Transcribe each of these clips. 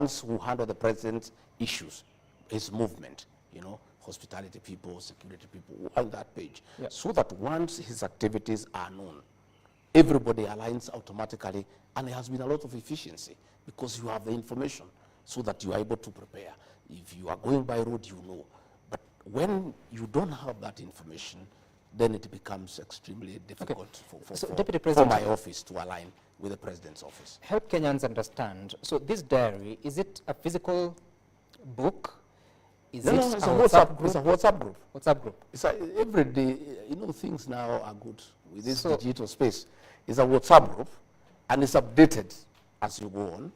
ones who handle the president's issues, his movement, hospitality people, security people, on that page, so that once his activities are known, everybody aligns automatically, and there has been a lot of efficiency because you have the information so that you are able to prepare. If you are going by road, you know. But when you don't have that information, then it becomes extremely difficult for my office to align with the president's office. Help Kenyans understand. So this diary, is it a physical book? It's a WhatsApp group. It's a WhatsApp group. WhatsApp group. It's every day, things now are good with this digital space. It's a WhatsApp group, and it's updated as you go on.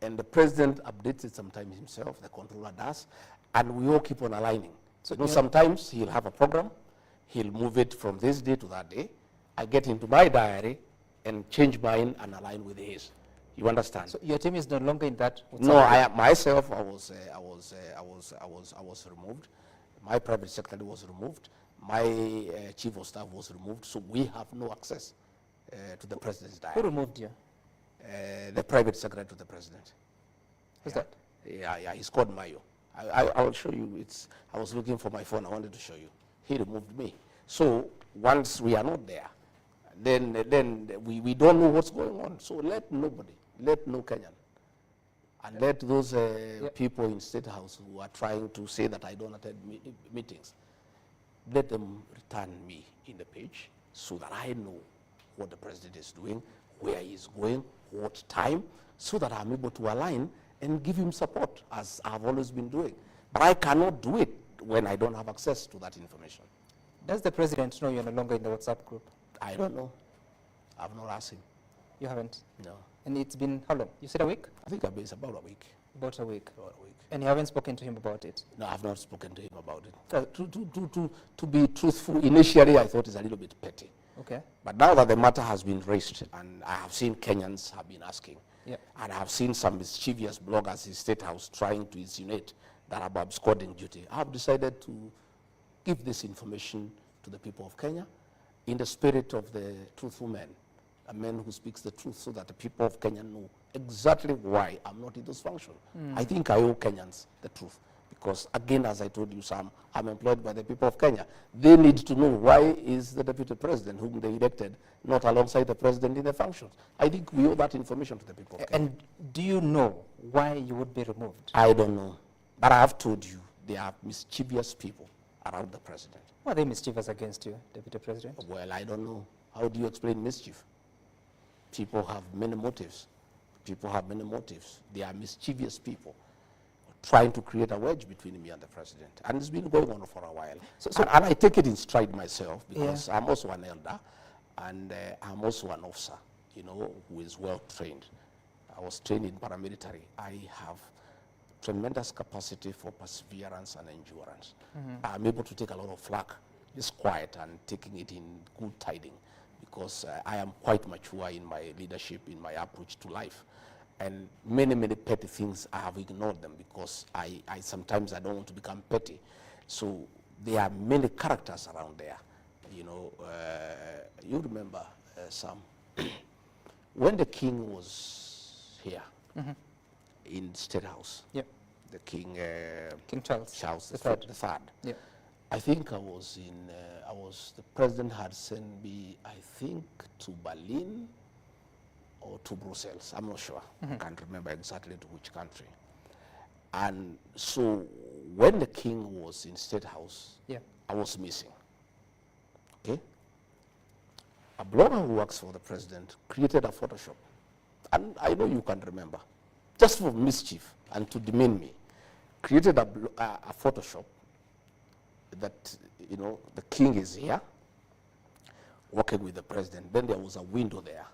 And the president updates it sometimes himself, the controller does, and we all keep on aligning. So sometimes he'll have a program, he'll move it from this day to that day. I get into my diary and change mine and align with his. You understand? So your team is no longer in that? No, I was removed. My private secretary was removed. My chief of staff was removed. So we have no access to the president's diary. Who removed you? The private secretary to the president. Who's that? Yeah, he's called Mayo. I will show you. I was looking for my phone. I wanted to show you. He removed me. So once we are not there, then we don't know what's going on. So let no Kenyan, and let those people in State House who are trying to say that I don't attend meetings, let them return me in the page so that I know what the president is doing, where he's going, what time, so that I'm able to align and give him support, as I've always been doing. But I cannot do it when I don't have access to that information. Does the president know you're no longer in the WhatsApp group? I don't know. I've not asked him. You haven't? No. And it's been how long? You said a week? I think it's about a week. About a week? About a week. And you haven't spoken to him about it? No, I've not spoken to him about it. To be truthful, initially I thought it's a little bit petty. Okay. But now that the matter has been raised, and I have seen Kenyans have been asking, and I have seen some mischievous bloggers in State House trying to insinuate that I'm absconding duty, I have decided to give this information to the people of Kenya in the spirit of the truthful man, a man who speaks the truth, so that the people of Kenya know exactly why I'm not in this function. I think I owe Kenyans the truth. Because again, as I told you, Sam, I'm employed by the people of Kenya. They need to know why is the deputy president whom they elected not alongside the president in the functions. I think we owe that information to the people of Kenya. And do you know why you would be removed? I don't know. But I have told you, there are mischievous people around the president. Why are they mischievous against you, deputy president? Well, I don't know. How do you explain mischief? People have many motives. People have many motives. They are mischievous people trying to create a wedge between me and the president. And it's been going on for a while. And I take it in stride myself, because I'm also an elder, and I'm also an officer, who is well trained. I was trained in paramilitary. I have tremendous capacity for perseverance and endurance. I'm able to take a lot of flack, just quiet, and taking it in good tiding, because I am quite mature in my leadership, in my approach to life. And many, many petty things, I have ignored them, because I sometimes I don't want to become petty. So there are many characters around there. You remember, Sam, when the king was here in State House, the king Charles the Third. I think the president had sent me, I think, to Berlin or to Brussels. I'm not sure. I can't remember exactly to which country. And so when the king was in State House, I was missing. Okay? A blogger who works for the president created a Photoshop. And I know you can remember. Just for mischief and to demean me. Created a Photoshop that, the king is here, working with the president. Then there was a window there.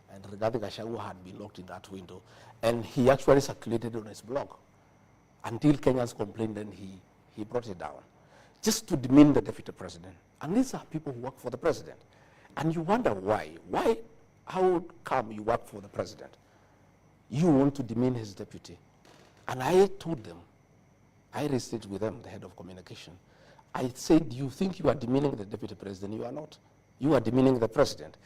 And Rigathi Gachagua had been locked in that window. And he actually circulated on his blog. Until Kenyans complained, then he brought it down. Just to demean the deputy president. And these are people who work for the president. And you wonder why. How come you work for the president? You want to demean his deputy. And I told them, I raised it with them, the head of communication. I said, you think you are demeaning the deputy president? You are not. You are demeaning the president.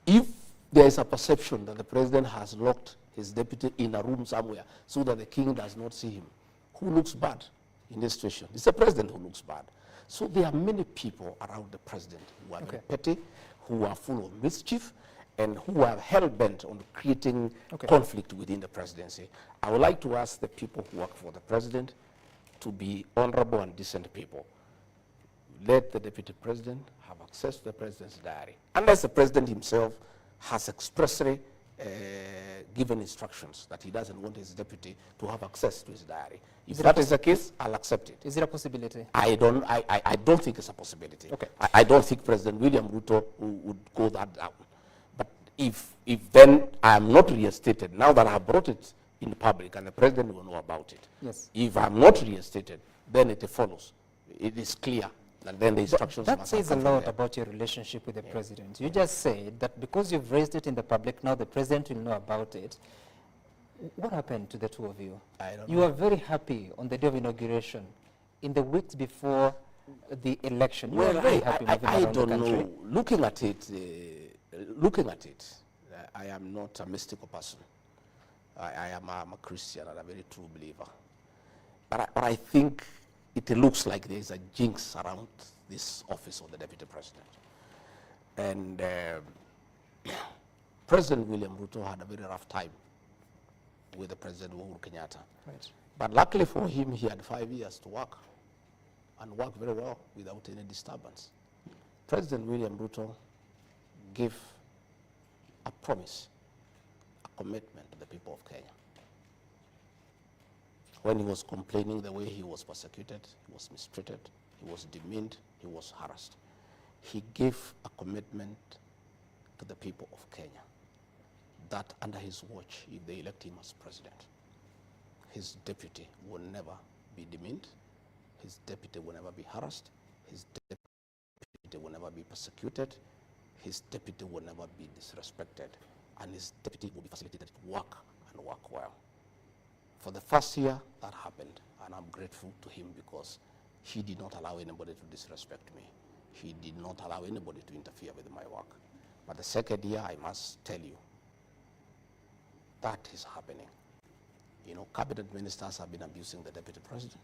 If there is a perception that the president has locked his deputy in a room somewhere so that the king does not see him. Who looks bad in this situation? It's the president who looks bad. So there are many people around the president who are very petty, who are full of mischief, and who are hell-bent on creating conflict within the presidency. I would like to ask the people who work for the president to be honorable and decent people. Let the deputy president have access to the president's diary, unless the president himself has expressly given instructions that he doesn't want his deputy to have access to his diary. If that is the case, I'll accept it. Is it a possibility? I don't think it's a possibility. I don't think President William Ruto would go that down. But if then I am not reinstated, now that I have brought it in the public and the president will know about it. Yes. If I'm not reinstated, then it follows. It is clear. And then the instructions that says a lot about your relationship with the president. You just said that because you've raised it in the public, now the president will know about it. What happened to the two of you? I don't know. You were very happy on the day of inauguration. In the weeks before the election, you were very happy moving around the country. Know. Looking at it, I am not a mystical person. I'm a Christian and a very true believer. But I think it looks like there is a jinx around this office of the deputy president. And President William Ruto had a very rough time with the President Uhuru Kenyatta. Right. But luckily for him, he had 5 years to work and work very well without any disturbance. President William Ruto gave a promise, a commitment to the people of Kenya. When he was complaining the way he was persecuted, he was mistreated, he was demeaned, he was harassed, he gave a commitment to the people of Kenya that under his watch, if they elect him as president, his deputy will never be demeaned, his deputy will never be harassed, his deputy will never be persecuted, his deputy will never be disrespected, and his deputy will be facilitated to work and work well. For the first year, that happened, and I'm grateful to him because he did not allow anybody to disrespect me. He did not allow anybody to interfere with my work. But the second year, I must tell you, that is happening. You know, cabinet ministers have been abusing the deputy president.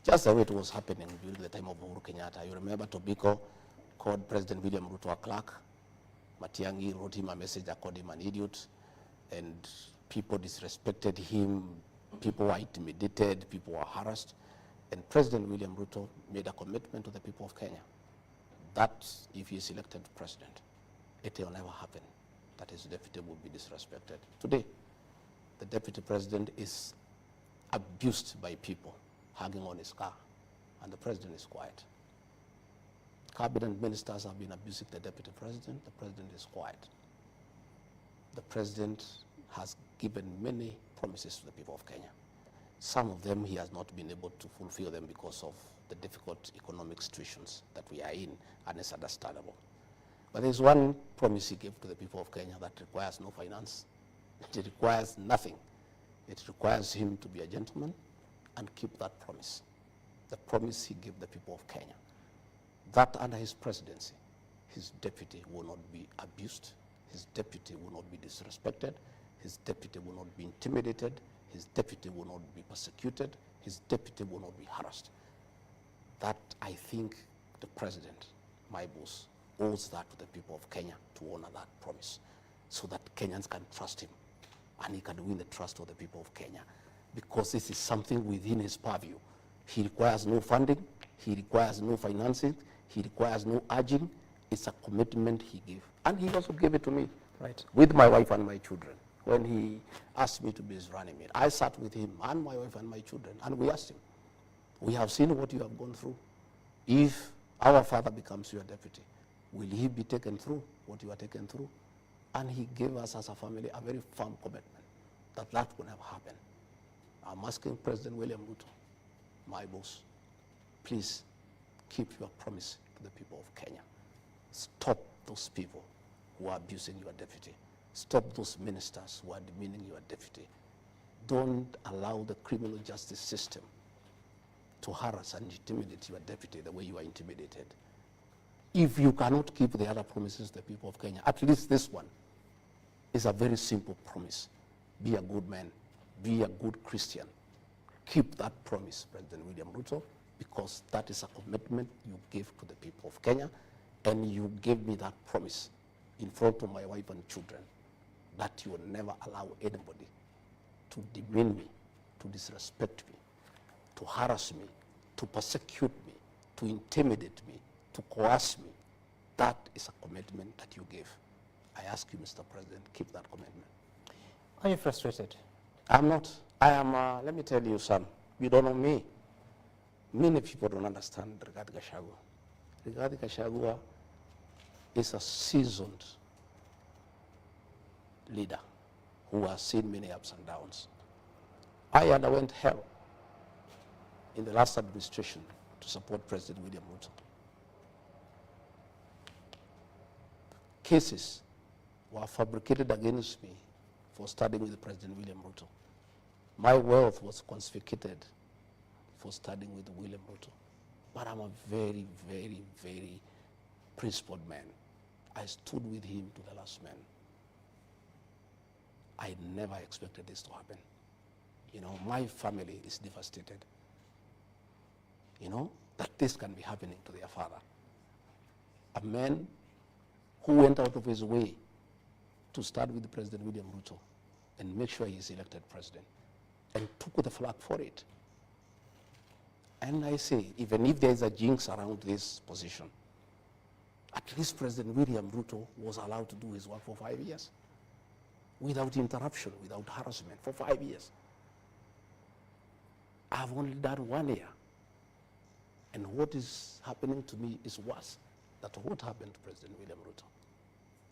Just the way it was happening during the time of Uhuru Kenyatta. You remember Tobiko called President William Ruto a clerk. MATIANG'I wrote him a message that called him an idiot. And people disrespected him. People were intimidated. People were harassed. And President William Ruto made a commitment to the people of Kenya that if he is elected president, it will never happen that his deputy will be disrespected. Today, the deputy president is abused by people hugging on his car, and the president is quiet. Cabinet ministers have been abusing the deputy president is quiet. The president has given many promises to the people of Kenya. Some of them he has not been able to fulfill them because of the difficult economic situations that we are in, and it's understandable. But there's one promise he gave to the people of Kenya that requires no finance. It requires nothing. It requires him to be a gentleman and keep that promise. The promise he gave the people of Kenya, that under his presidency, his deputy will not be abused, his deputy will not be disrespected, his deputy will not be intimidated, his deputy will not be persecuted, his deputy will not be harassed. That, I think, the president, my boss, owes that to the people of Kenya to honor that promise so that Kenyans can trust him and he can win the trust of the people of Kenya, because this is something within his purview. He requires no funding, he requires no financing, he requires no urging. It's a commitment he gave. And he also gave it to me, right, with my wife and my children. When he asked me to be his running mate, I sat with him and my wife and my children, and we asked him, we have seen what you have gone through. If our father becomes your deputy, will he be taken through what you are taken through? And he gave us as a family a very firm commitment that that will never happen. I'm asking President William Ruto, my boss, please keep your promise to the people of Kenya. Stop those people who are abusing your deputy. Stop those ministers who are demeaning your deputy. Don't allow the criminal justice system to harass and intimidate your deputy the way you are intimidated. If you cannot keep the other promises to the people of Kenya, at least this one, is a very simple promise. Be a good man. Be a good Christian. Keep that promise, President William Ruto, because that is a commitment you gave to the people of Kenya, and you gave me that promise in front of my wife and children that you will never allow anybody to demean me, to disrespect me, to harass me, to persecute me, to intimidate me, to coerce me. That is a commitment that you gave. I ask you, Mr. President, keep that commitment. Are you frustrated? I'm not. I am, let me tell you, son, you don't know me. Many people don't understand Rigathi Gachagua. Rigathi Gachagua is a seasoned leader who has seen many ups and downs. I underwent hell in the last administration to support President William Ruto. Cases were fabricated against me for studying with President William Ruto. My wealth was confiscated for studying with William Ruto. But I'm a very, very, very principled man. I stood with him to the last man. I never expected this to happen. You know, my family is devastated. You know, that this can be happening to their father. A man who went out of his way to start with President William Ruto and make sure he is elected president, and took the flag for it. And I say, even if there is a jinx around this position, at least President William Ruto was allowed to do his work for 5 years, without interruption, without harassment, for 5 years. I've only done 1 year. And what is happening to me is worse than what happened to President William Ruto.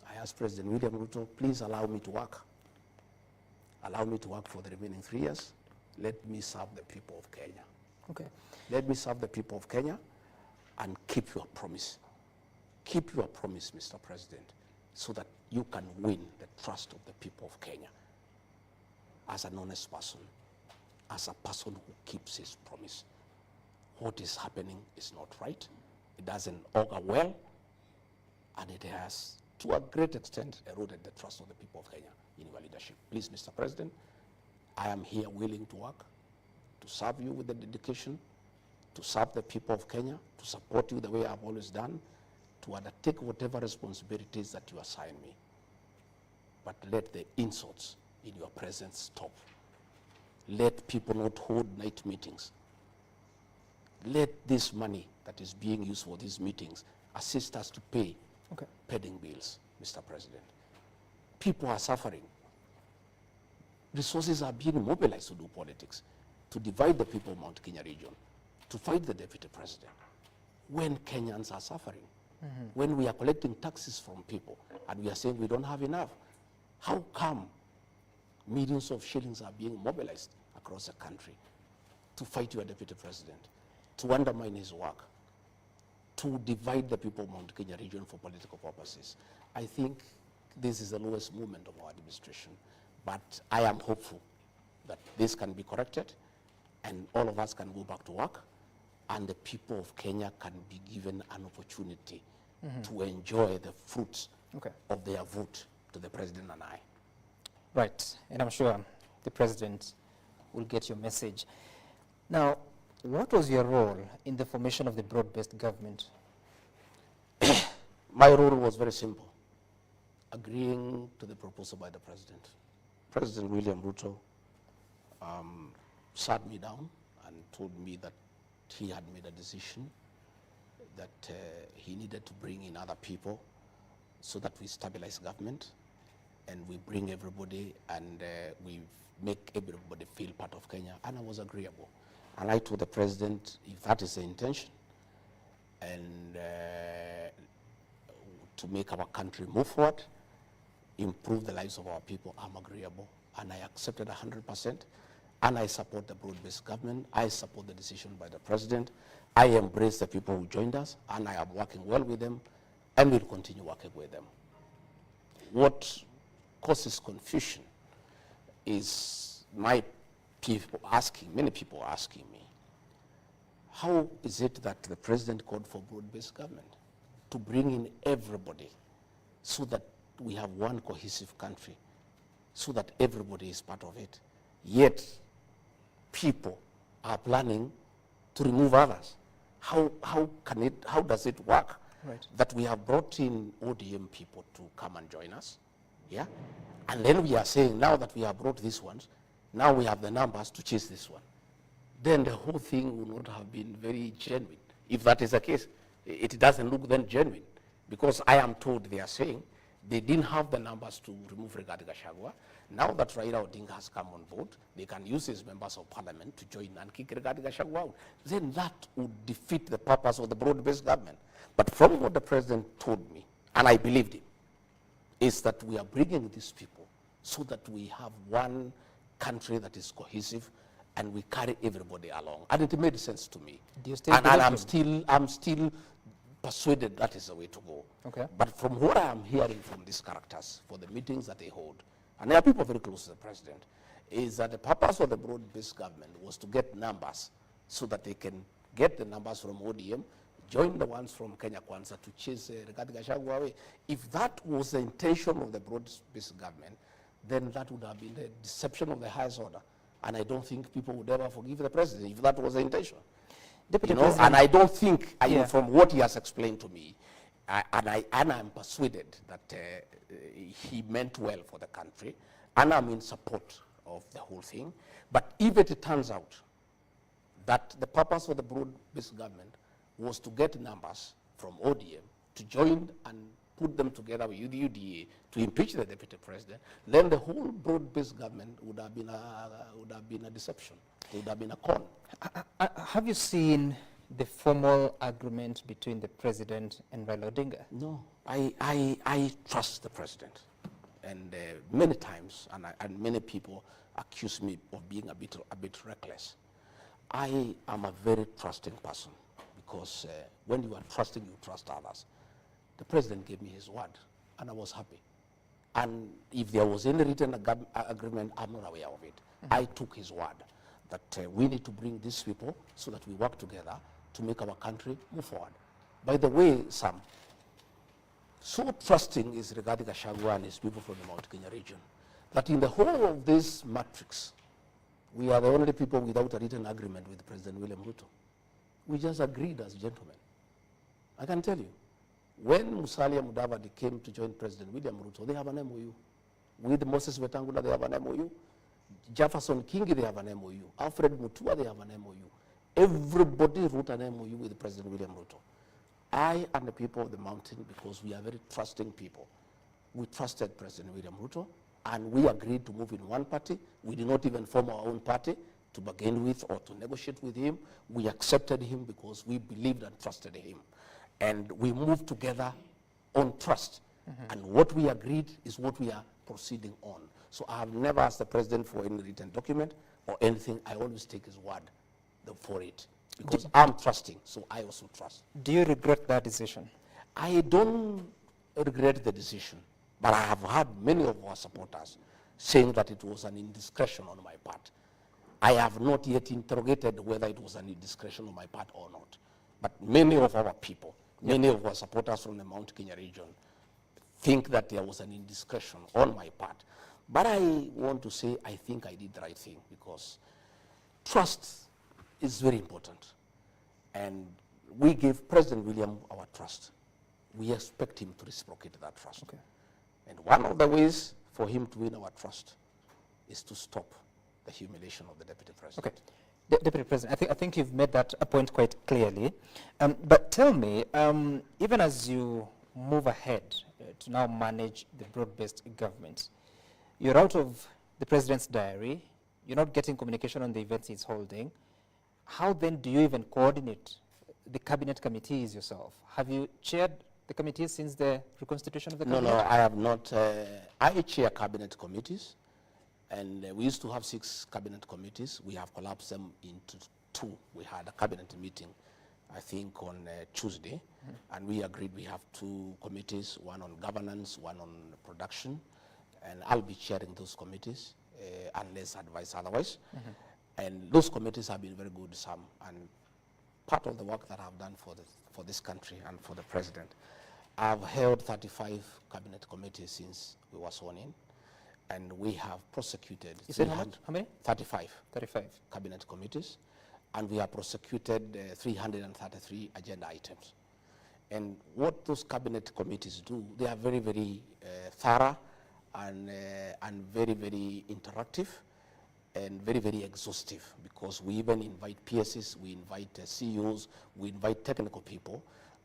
I asked President William Ruto, please allow me to work. Allow me to work for the remaining 3 years. Let me serve the people of Kenya. Okay. Let me serve the people of Kenya and keep your promise. Keep your promise, Mr. President, so that you can win the trust of the people of Kenya as an honest person, as a person who keeps his promise. What is happening is not right. It doesn't augur well, and it has, to a great extent, eroded the trust of the people of Kenya in your leadership. Please, Mr. President, I am here willing to work, to serve you with the dedication, to serve the people of Kenya, to support you the way I've always done, to undertake whatever responsibilities that you assign me. But let the insults in your presence stop. Let people not hold night meetings. Let this money that is being used for these meetings assist us to pay pending bills, Mr. President. People are suffering. Resources are being mobilized to do politics, to divide the people of Mount Kenya region, to fight the deputy president, when Kenyans are suffering, when we are collecting taxes from people and we are saying we don't have enough. How come millions of shillings are being mobilized across the country to fight your deputy president, to undermine his work, to divide the people of Mount Kenya region for political purposes? I think this is the lowest moment of our administration, but I am hopeful that this can be corrected and all of us can go back to work and the people of Kenya can be given an opportunity to enjoy the fruits of their vote to the president and I. Right, and I'm sure the president will get your message. Now, what was your role in the formation of the broad-based government? My role was very simple, agreeing to the proposal by the president. President William Ruto sat me down and told me that he had made a decision that he needed to bring in other people so that we stabilize government and we bring everybody and we make everybody feel part of Kenya, and I was agreeable. And I told the president, if that is the intention, and to make our country move forward, improve the lives of our people, I'm agreeable. And I accepted 100%, and I support the broad-based government. I support the decision by the president. I embrace the people who joined us, and I am working well with them, and will continue working with them. What causes confusion is many people asking me, how is it that the president called for broad-based government to bring in everybody so that we have one cohesive country so that everybody is part of it. Yet, people are planning to remove others. How does it work? Right. That we have brought in ODM people to come and join us, yeah? And then we are saying, now that we have brought these ones, now we have the numbers to chase this one. Then the whole thing would not have been very genuine. If that is the case, it doesn't look then genuine, because I am told they are saying they didn't have the numbers to remove Rigathi Gachagua. Now that Raila Odinga has come on board, they can use his members of parliament to join and kick Rigathi Gachagua out. Then that would defeat the purpose of the broad-based government. But from what the president told me, and I believed him, is that we are bringing these people so that we have one country that is cohesive and we carry everybody along. And it made sense to me. Do you still and I'm him? still persuaded that is the way to go. Okay. But from what I am hearing from these characters, for the meetings that they hold, and there are people very close to the president, is that the purpose of the broad-based government was to get numbers so that they can get the numbers from ODM, join the ones from Kenya Kwanza to chase Rigathi Gachagua away. If that was the intention of the broad-based government, then that would have been the deception of the highest order. And I don't think people would ever forgive the president if that was the intention. Deputy you know, President, and I don't think, from what he has explained to me, and I'm persuaded that he meant well for the country, and I'm in support of the whole thing. But if it turns out that the purpose of the broad-based government was to get numbers from ODM to join and put them together with the UDA to impeach the deputy president, then the whole broad-based government would have been a deception. It would have been a con. Have you seen the formal agreement between the president and Raila Odinga? No, I trust the president, and many times, and many people accuse me of being a bit reckless. I am a very trusting person, because when you are trusting, you trust others. The president gave me his word, and I was happy. And if there was any written agreement, I'm not aware of it. I took his word that we need to bring these people so that we work together to make our country move forward. By the way, Sam, so trusting is Rigathi Gachagua and his people from the Mount Kenya region, that in the whole of this matrix, we are the only people without a written agreement with President William Ruto. We just agreed as gentlemen. I can tell you, when Musalia Mudavadi came to join President William Ruto, they have an MOU. With Moses Wetangula, they have an MOU. Jefferson Kingi, they have an MOU. Alfred Mutua, they have an MOU. Everybody wrote an MOU with President William Ruto. I and the people of the mountain, because we are very trusting people, we trusted President William Ruto, and we agreed to move in one party. We did not even form our own party to bargain with or to negotiate with him. We accepted him because we believed and trusted him. And we moved together on trust. And what we agreed is what we are proceeding on. So I have never asked the president for any written document or anything. I always take his word for it, because I'm trusting, so I also trust. Do you regret that decision? I don't regret the decision, but I have heard many of our supporters saying that it was an indiscretion on my part. I have not yet interrogated whether it was an indiscretion on my part or not. But many of our people, many of our supporters from the Mount Kenya region think that there was an indiscretion on my part. But I want to say I think I did the right thing, because trust is very important. And we gave President William our trust. We expect him to reciprocate that trust. Okay. And one of the ways for him to win our trust is to stop the humiliation of the deputy president. Okay. Deputy President, I think you've made that a point quite clearly. But tell me, even as you move ahead to now manage the broad-based government, you're out of the president's diary, you're not getting communication on the events he's holding. How then do you even coordinate the cabinet committees yourself? Have you chaired the committees since the reconstitution of the cabinet? No, I have not. I chair cabinet committees, and we used to have 6 cabinet committees. We have collapsed them into 2. We had a cabinet meeting, I think, on Tuesday, and we agreed we have 2 committees, one on governance, one on production, and I'll be chairing those committees unless advised otherwise. And those committees have been very good, Sam, and part of the work that I've done for this country and for the president. I've held 35 cabinet committees since we were sworn in, and we have prosecuted. You said how many? 35. 35. Cabinet committees, and we have prosecuted 333 agenda items. And what those cabinet committees do, they are very, very thorough and very, very interactive and very, very exhaustive, because we even invite PSs, we invite CEOs, we invite technical people,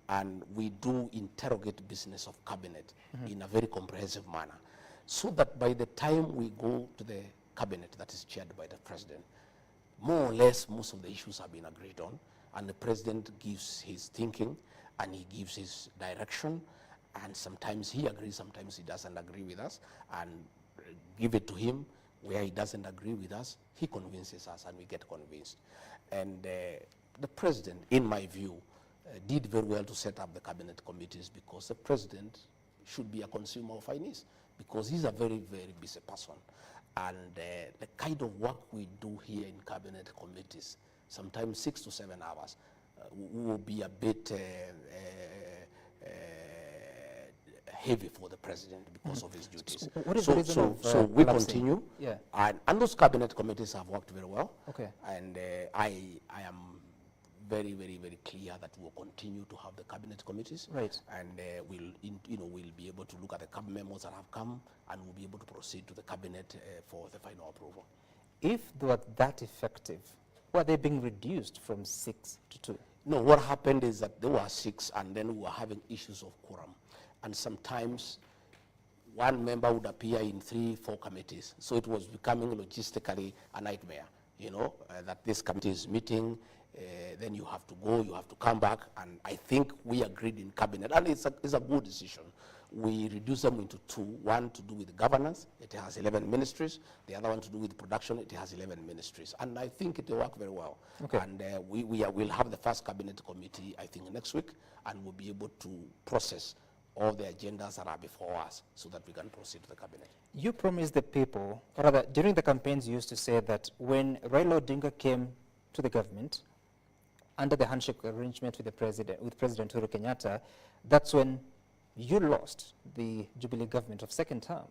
and we do interrogate business of cabinet in a very comprehensive manner, so that by the time we go to the cabinet that is chaired by the president, more or less most of the issues have been agreed on, and the president gives his thinking and he gives his direction, and sometimes he agrees, sometimes he doesn't agree with us, and give it to him. Where he doesn't agree with us, he convinces us and we get convinced. And the president, in my view, did very well to set up the cabinet committees, because the president should be a consumer of finance, because he's a very, very busy person. And the kind of work we do here in cabinet committees, sometimes 6 to 7 hours, will be a bit heavy for the president because of his duties. So we continue, and those cabinet committees have worked very well. Okay. And I am very, very, very clear that we'll continue to have the cabinet committees, right? And we'll be able to look at the cabinet memos that have come, and we'll be able to proceed to the cabinet for the final approval. If they were that effective, were they being reduced from 6 to 2? No, what happened is that there were 6, and then we were having issues of quorum. And sometimes one member would appear in 3, 4 committees. So it was becoming logistically a nightmare, that this committee is meeting, then you have to go, you have to come back. And I think we agreed in cabinet, and it's a good decision. We reduced them into 2, one to do with governance, it has 11 ministries, the other one to do with production, it has 11 ministries. And I think it will work very well. Okay. And we'll have the first cabinet committee, I think, next week, and we'll be able to process all the agendas that are before us so that we can proceed to the cabinet. You promised the people, or rather, during the campaigns you used to say that when Raila Odinga came to the government, under the handshake arrangement with President Uhuru Kenyatta, that's when you lost the Jubilee government of second term.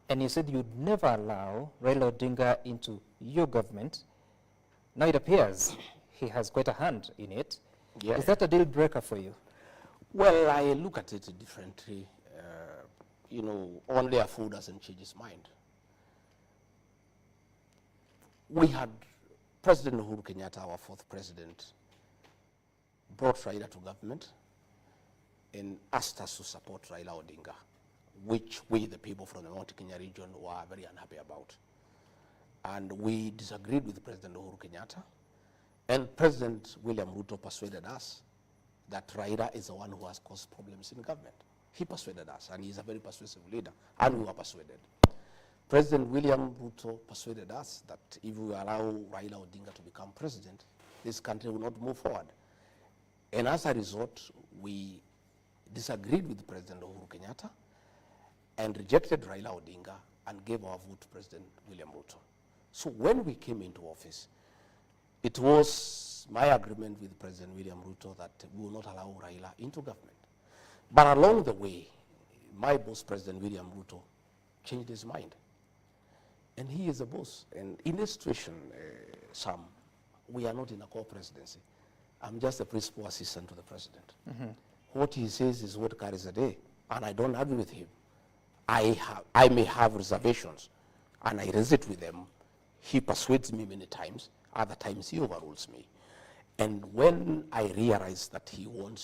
And you said you'd never allow Raila Odinga into your government. Now it appears he has quite a hand in it. Yeah. Is that a deal breaker for you? Well, I look at it differently. Only a fool doesn't change his mind. We had President Uhuru Kenyatta, our 4th president, brought Raila to government and asked us to support Raila Odinga, which we, the people from the Mount Kenya region, were very unhappy about. And we disagreed with President Uhuru Kenyatta, and President William Ruto persuaded us that Raila is the one who has caused problems in government. He persuaded us, and he's a very persuasive leader, and we were persuaded. President William Ruto persuaded us that if we allow Raila Odinga to become president, this country will not move forward. And as a result, we disagreed with President Uhuru Kenyatta and rejected Raila Odinga and gave our vote to President William Ruto. So when we came into office, it was my agreement with President William Ruto that we will not allow Raila into government. But along the way, my boss, President William Ruto, changed his mind. And he is a boss. And in this situation, Sam, we are not in a co-presidency. I'm just a principal assistant to the president. What he says is what carries the day, and I don't argue with him. I may have reservations, and I raise it with them. He persuades me many times. Other times he overrules me. And when I realize that he wants